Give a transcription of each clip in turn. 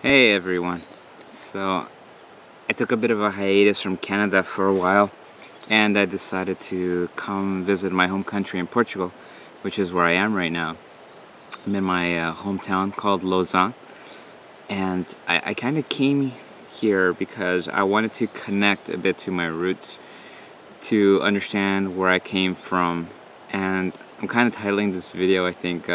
Hey everyone. So I took a bit of a hiatus from Canada for a while, and I decided to come visit my home country in Portugal, which is where I am right now. I'm in my hometown called Lousã, and I kind of came here because I wanted to connect a bit to my roots, to understand where I came from, and I'm kind of titling this video, I think,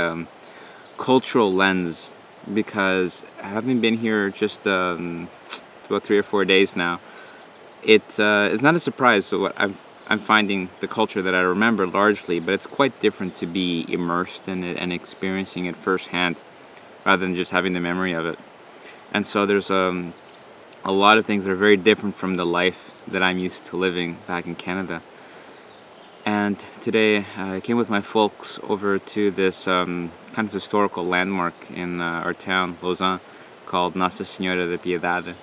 Cultural Lens, because having been here just about 3 or 4 days now, it's not a surprise to what I'm finding the culture that I remember largely, but it's quite different to be immersed in it and experiencing it firsthand rather than just having the memory of it. And so there's a lot of things that are very different from the life that I'm used to living back in Canada. And today I came with my folks over to this kind of historical landmark in our town, Lousã, called Nossa Senhora da Piedade.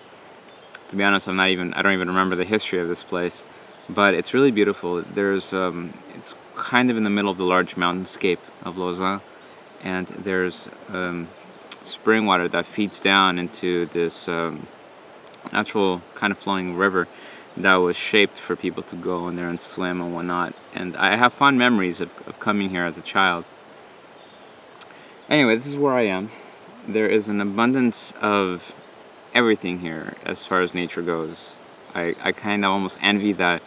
To be honest, I don't even remember the history of this place, but it's really beautiful. It's kind of in the middle of the large mountainscape of Lousã, and there's spring water that feeds down into this natural kind of flowing river that was shaped for people to go in there and swim and whatnot. And I have fond memories of coming here as a child. Anyway, this is where I am. There is an abundance of everything here as far as nature goes. I kind of almost envy that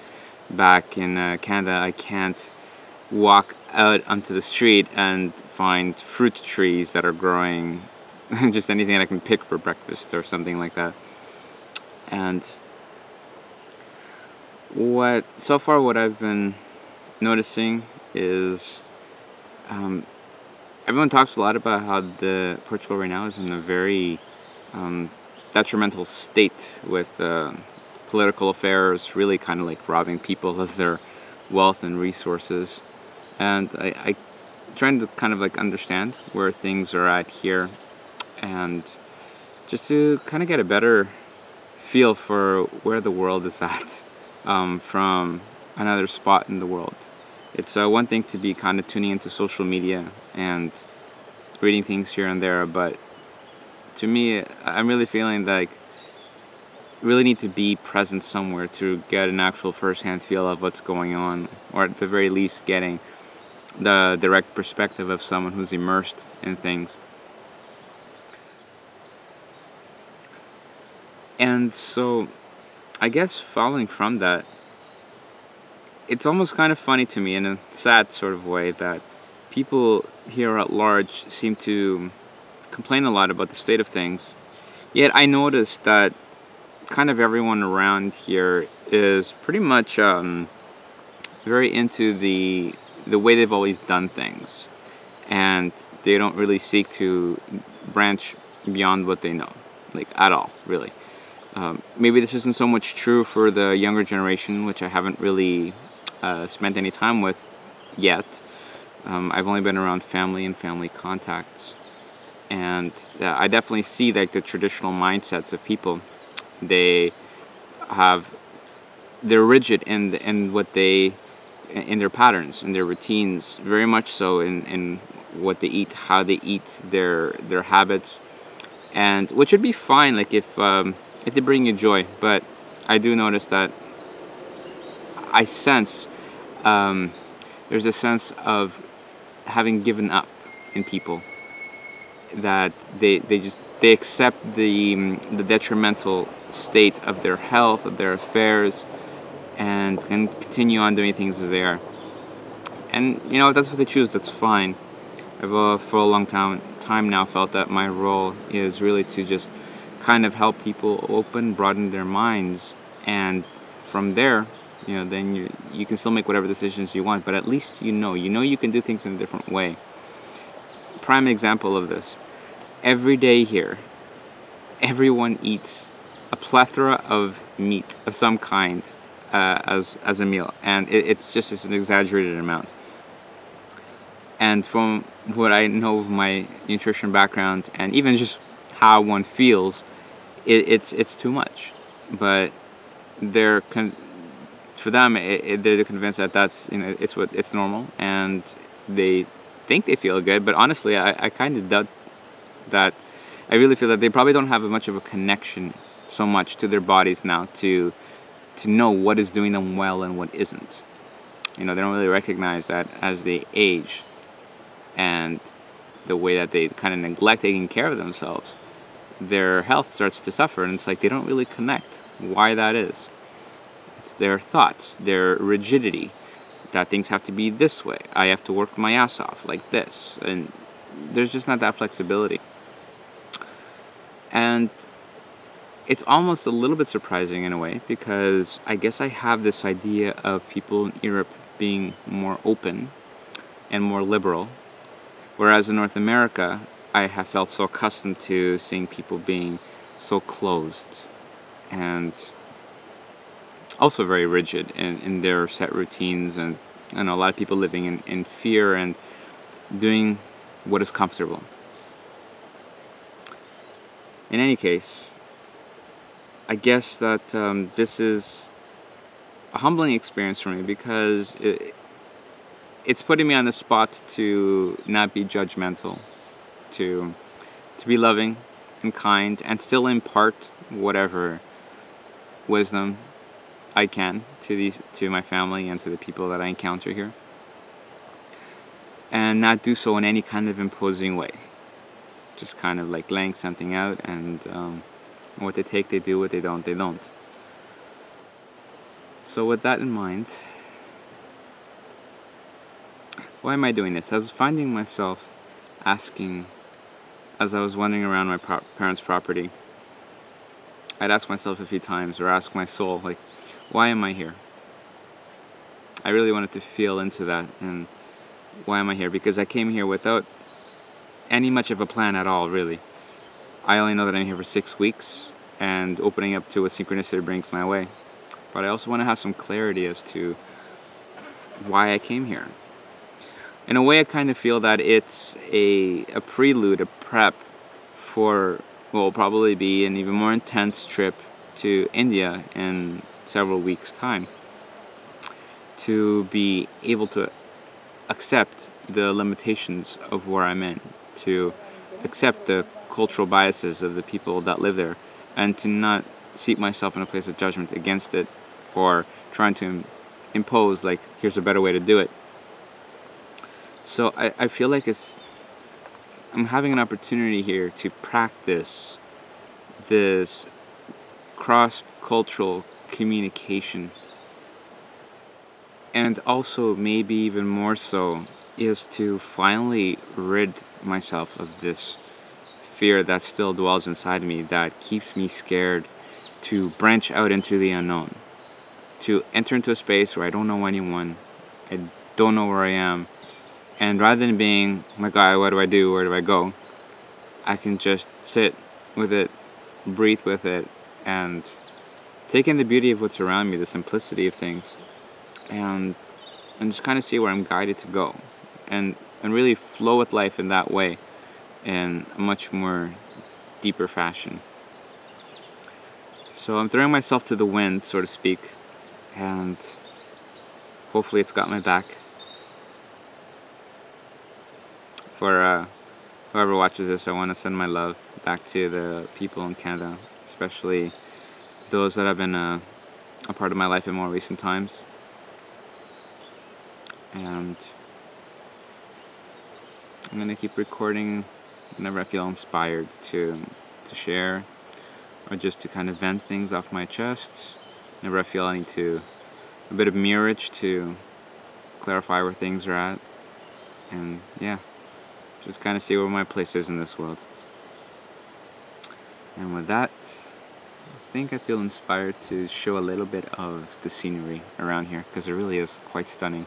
back in Canada I can't walk out onto the street and find fruit trees that are growing, just anything that I can pick for breakfast or something like that. And what I've been noticing is everyone talks a lot about how the Portugal right now is in a very detrimental state with political affairs really kind of like robbing people of their wealth and resources. And I trying to kind of like understand where things are at here, and just to kind of get a better feel for where the world is at from another spot in the world. It's one thing to be kind of tuning into social media and reading things here and there, but to me, I'm really feeling like really need to be present somewhere to get an actual first-hand feel of what's going on, or at the very least getting the direct perspective of someone who's immersed in things. And so I guess following from that, it's almost kind of funny to me in a sad sort of way that people here at large seem to complain a lot about the state of things. Yet I noticed that kind of everyone around here is pretty much very into the way they've always done things, and they don't really seek to branch beyond what they know, like at all, really. Maybe this isn't so much true for the younger generation, which I haven't really spent any time with yet. I've only been around family and family contacts, and I definitely see like the traditional mindsets of people. They're rigid in what in their patterns, in their routines, very much so in what they eat, how they eat, their habits, and which would be fine, like if they bring you joy. But I do notice that I sense there's a sense of having given up in people, that they accept the detrimental state of their health, of their affairs, and can continue on doing things as they are. And you know, if that's what they choose, that's fine. I've for a long time now felt that my role is really to just kind of help people broaden their minds, and from there, you know, then you can still make whatever decisions you want, but at least you know you can do things in a different way. Prime example of this: every day here, everyone eats a plethora of meat of some kind as a meal, and it's an exaggerated amount. And from what I know of my nutrition background, and even just how one feels, it's too much. But for them, they're convinced that that's, you know, it's normal, and they think they feel good. But honestly, I kind of doubt that I really feel that they probably don't have much of a connection so much to their bodies now to know what is doing them well and what isn't. You know, they don't really recognize that as they age, and the way that they kind of neglect taking care of themselves, their health starts to suffer, and it's like they don't really connect why that is. It's their thoughts, their rigidity, that things have to be this way. I have to work my ass off like this, and there's just not that flexibility. And it's almost a little bit surprising in a way, because I guess I have this idea of people in Europe being more open and more liberal, whereas in North America, I have felt so accustomed to seeing people being so closed and also very rigid in their set routines, and I know a lot of people living in fear and doing what is comfortable. In any case, I guess that this is a humbling experience for me, because it's putting me on the spot to not be judgmental, to be loving and kind, and still impart whatever wisdom I can to my family and to the people that I encounter here, and not do so in any kind of imposing way. Just kind of like laying something out, and what they take, they do. What they don't, they don't. So with that in mind, why am I doing this? I was finding myself asking, as I was wandering around my parents' property, I'd ask myself a few times, or ask my soul, like, why am I here? I really wanted to feel into that, and why am I here? Because I came here without any much of a plan at all, really. I only know that I'm here for 6 weeks, and opening up to what synchronicity brings my way. But I also want to have some clarity as to why I came here. In a way, I kind of feel that it's a prelude, a prep for what will probably be an even more intense trip to India in several weeks' time, to be able to accept the limitations of where I'm in, to accept the cultural biases of the people that live there, and to not seat myself in a place of judgment against it, or trying to impose, like, here's a better way to do it. So I feel like I'm having an opportunity here to practice this cross-cultural communication, and also maybe even more so is to finally rid myself of this fear that still dwells inside me, that keeps me scared to branch out into the unknown, to enter into a space where I don't know anyone, I don't know where I am, and rather than being, oh my God, what do I do, where do I go, I can just sit with it, breathe with it, and take in the beauty of what's around me, the simplicity of things, and just kind of see where I'm guided to go, and really flow with life in that way, in a much more deeper fashion. So I'm throwing myself to the wind, so to speak, and hopefully it's got my back. For whoever watches this, I want to send my love back to the people in Canada, especially those that have been a part of my life in more recent times. And I'm going to keep recording whenever I feel inspired to share, or just to kind of vent things off my chest. Whenever I feel I need a bit of mirrorage to clarify where things are at. And yeah, just kind of see where my place is in this world. And with that, I think I feel inspired to show a little bit of the scenery around here, because it really is quite stunning.